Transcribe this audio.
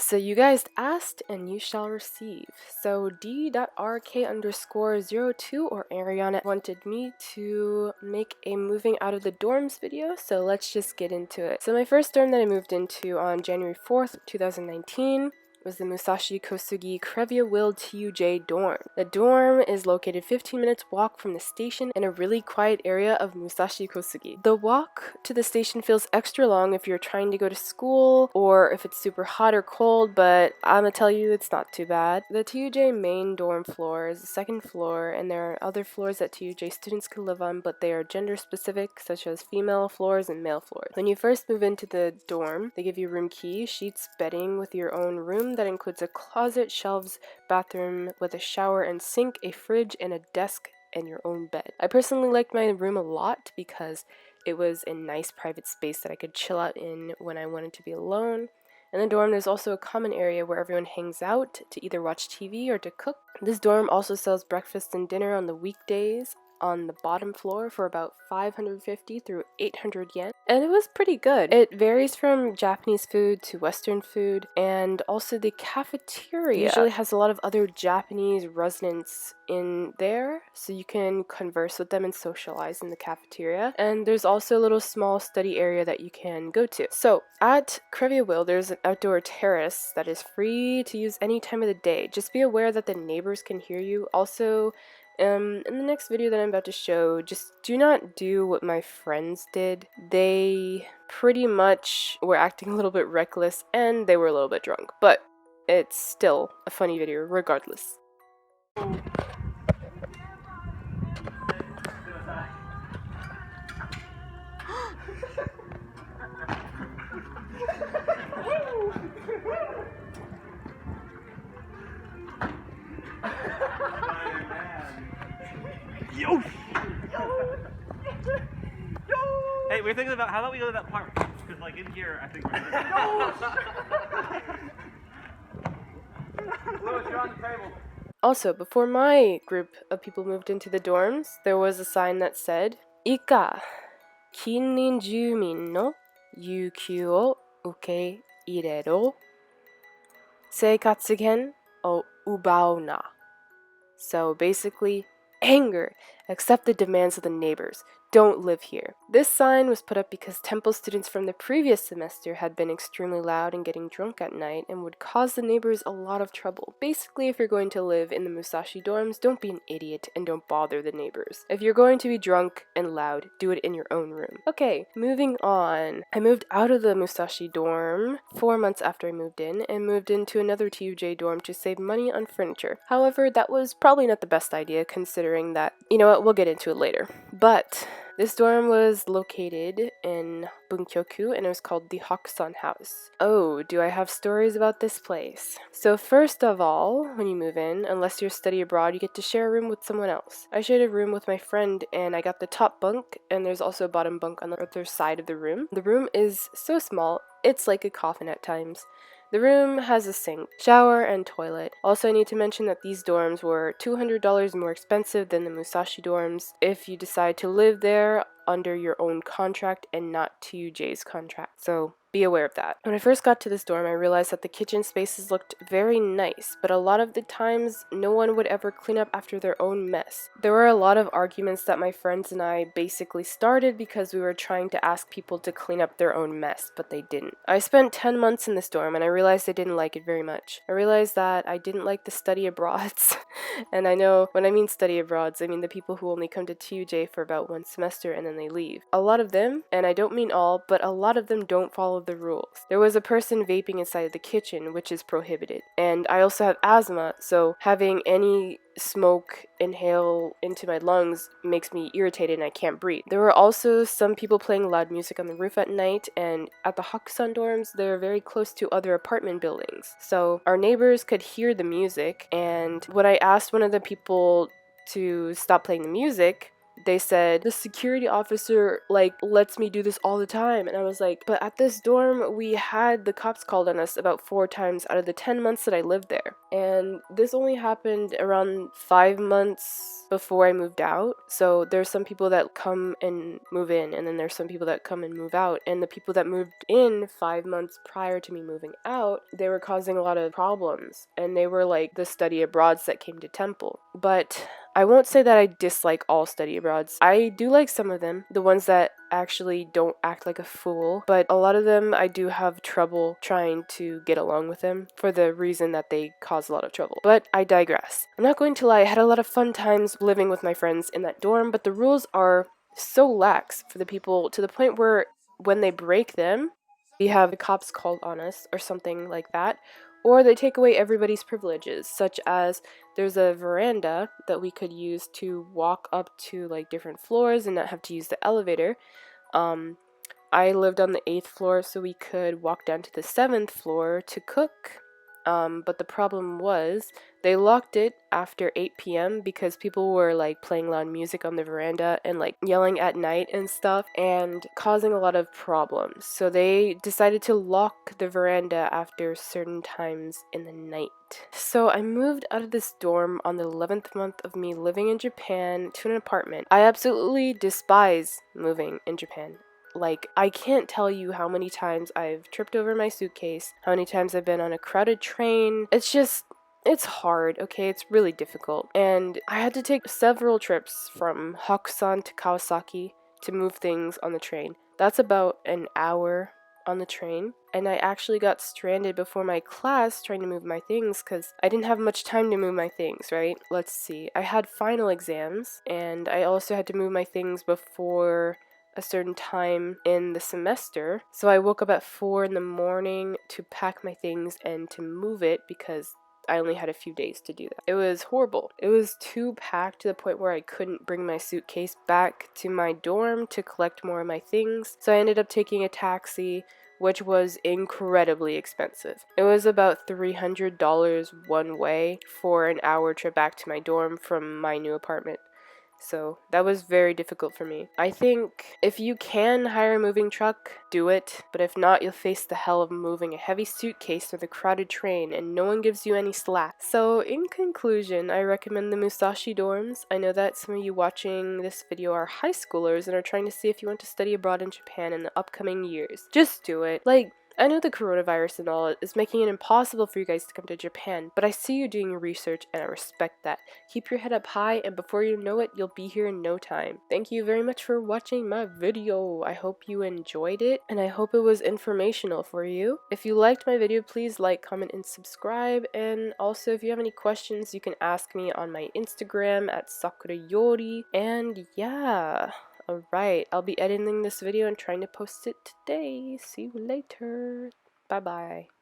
So you guys asked and you shall receive. So d.rk_02 or Ariana wanted me to make a moving out of the dorms video, so let's just get into it. So my first dorm that I moved into on January 4th, 2019 was the Musashi Kosugi Crevia-Will TUJ dorm. The dorm is located 15 minutes walk from the station in a really quiet area of Musashi Kosugi. The walk to the station feels extra long if you're trying to go to school or if it's super hot or cold, but I'm gonna tell you it's not too bad. The TUJ main dorm floor is the second floor, and there are other floors that TUJ students could live on, but they are gender specific, such as female floors and male floors. When you first move into the dorm, they give you room key, sheets, bedding with your own room that includes a closet, shelves, bathroom with a shower and sink, a fridge, and a desk and your own bed. I personally liked my room a lot because it was a nice private space that I could chill out in when I wanted to be alone. In the dorm, there's also a common area where everyone hangs out to either watch TV or to cook. This dorm also sells breakfast and dinner on the weekdays on the bottom floor for about 550 through 800 yen, and it was pretty good. It varies from Japanese food to Western food, and also the cafeteria usually has a lot of other Japanese residents in there, so you can converse with them and socialize in the cafeteria. And there's also a little small study area that you can go to. So at Crevia-Will, there's an outdoor terrace that is free to use any time of the day. Just be aware that the neighbors can hear you. Also, in the next video that I'm about to show, just do not do what my friends did. They pretty much were acting a little bit reckless and they were a little bit drunk, but it's still a funny video regardless. Yo! Hey, we're thinking about how about we go to that park? Because like in here, I think we're Louis, you're on the table. Also, before my group of people moved into the dorms, there was a sign that said, "Ika, kinnin jumin no yūkyū o ukeireru, seikatsugen o ubau na." So basically, anger, accept the demands of the neighbors. Don't live here. This sign was put up because temple students from the previous semester had been extremely loud and getting drunk at night and would cause the neighbors a lot of trouble. Basically, if you're going to live in the Musashi dorms, don't be an idiot and don't bother the neighbors. If you're going to be drunk and loud, do it in your own room. Okay, moving on. I moved out of the Musashi dorm 4 months after I moved in and moved into another TUJ dorm to save money on furniture. However, that was probably not the best idea considering that, you know what, we'll get into it later. But this dorm was located in Bunkyoku and it was called the Hakusan house. Oh, do I have stories about this place? So first of all, when you move in, unless you're study abroad, you get to share a room with someone else. I shared a room with my friend and I got the top bunk, and there's also a bottom bunk on the other side of the room. The room is so small, it's like a coffin at times. The room has a sink, shower, and toilet. Also, I need to mention that these dorms were $200 more expensive than the Musashi dorms if you decide to live there under your own contract and not TUJ's contract. So be aware of that. When I first got to this dorm, I realized that the kitchen spaces looked very nice, but a lot of the times, no one would ever clean up after their own mess. There were a lot of arguments that my friends and I basically started because we were trying to ask people to clean up their own mess, but they didn't. I spent 10 months in this dorm, and I realized I didn't like it very much. I realized that I didn't like the study abroads, and I know when I mean study abroads, I mean the people who only come to TUJ for about 1 semester and then they leave. A lot of them, and I don't mean all, but a lot of them don't follow the rules. There was a person vaping inside the kitchen, which is prohibited. And I also have asthma, so having any smoke inhale into my lungs makes me irritated and I can't breathe. There were also some people playing loud music on the roof at night, and at the Hakusan dorms, they're very close to other apartment buildings. So our neighbors could hear the music, and when I asked one of the people to stop playing the music, they said, the security officer, lets me do this all the time. And I was like, but at this dorm, we had the cops called on us about 4 times out of the 10 months that I lived there. And this only happened around 5 months before I moved out. So there's some people that come and move in, and then there's some people that come and move out. And the people that moved in 5 months prior to me moving out, they were causing a lot of problems. And they were like the study abroads that came to Temple. But I won't say that I dislike all study abroads. I do like some of them, the ones that actually don't act like a fool, but a lot of them I do have trouble trying to get along with them for the reason that they cause a lot of trouble. But I digress. I'm not going to lie, I had a lot of fun times living with my friends in that dorm, but the rules are so lax for the people to the point where when they break them, we have the cops called on us or something like that, or they take away everybody's privileges, such as there's a veranda that we could use to walk up to like different floors and not have to use the elevator. I lived on the 8th floor, so we could walk down to the 7th floor to cook. But the problem was they locked it after 8 p.m. because people were like playing loud music on the veranda and like yelling at night and stuff and causing a lot of problems. So they decided to lock the veranda after certain times in the night. So I moved out of this dorm on the 11th month of me living in Japan to an apartment. I absolutely despise moving in Japan. Like, I can't tell you how many times I've tripped over my suitcase, how many times I've been on a crowded train. It's hard, okay? It's really difficult. And I had to take several trips from Hakusan to Kawasaki to move things on the train. That's about an hour on the train. And I actually got stranded before my class trying to move my things because I didn't have much time to move my things, right? Let's see. I had final exams, and I also had to move my things before a certain time in the semester. So I woke up at 4 in the morning to pack my things and to move it because I only had a few days to do that. It was horrible. It was too packed to the point where I couldn't bring my suitcase back to my dorm to collect more of my things. So I ended up taking a taxi, which was incredibly expensive. It was about $300 one way for an hour trip back to my dorm from my new apartment. So that was very difficult for me. I think if you can hire a moving truck, do it. But if not, you'll face the hell of moving a heavy suitcase through the crowded train and no one gives you any slack. So in conclusion, I recommend the Musashi dorms. I know that some of you watching this video are high schoolers and are trying to see if you want to study abroad in Japan in the upcoming years. Just do it. Like, I know the coronavirus and all is making it impossible for you guys to come to Japan, but I see you doing your research and I respect that. Keep your head up high, and before you know it, you'll be here in no time. Thank you very much for watching my video. I hope you enjoyed it, and I hope it was informational for you. If you liked my video, please like, comment, and subscribe. And also, if you have any questions, you can ask me on my Instagram at sakurayori. And yeah. Alright, I'll be editing this video and trying to post it today. See you later. Bye bye.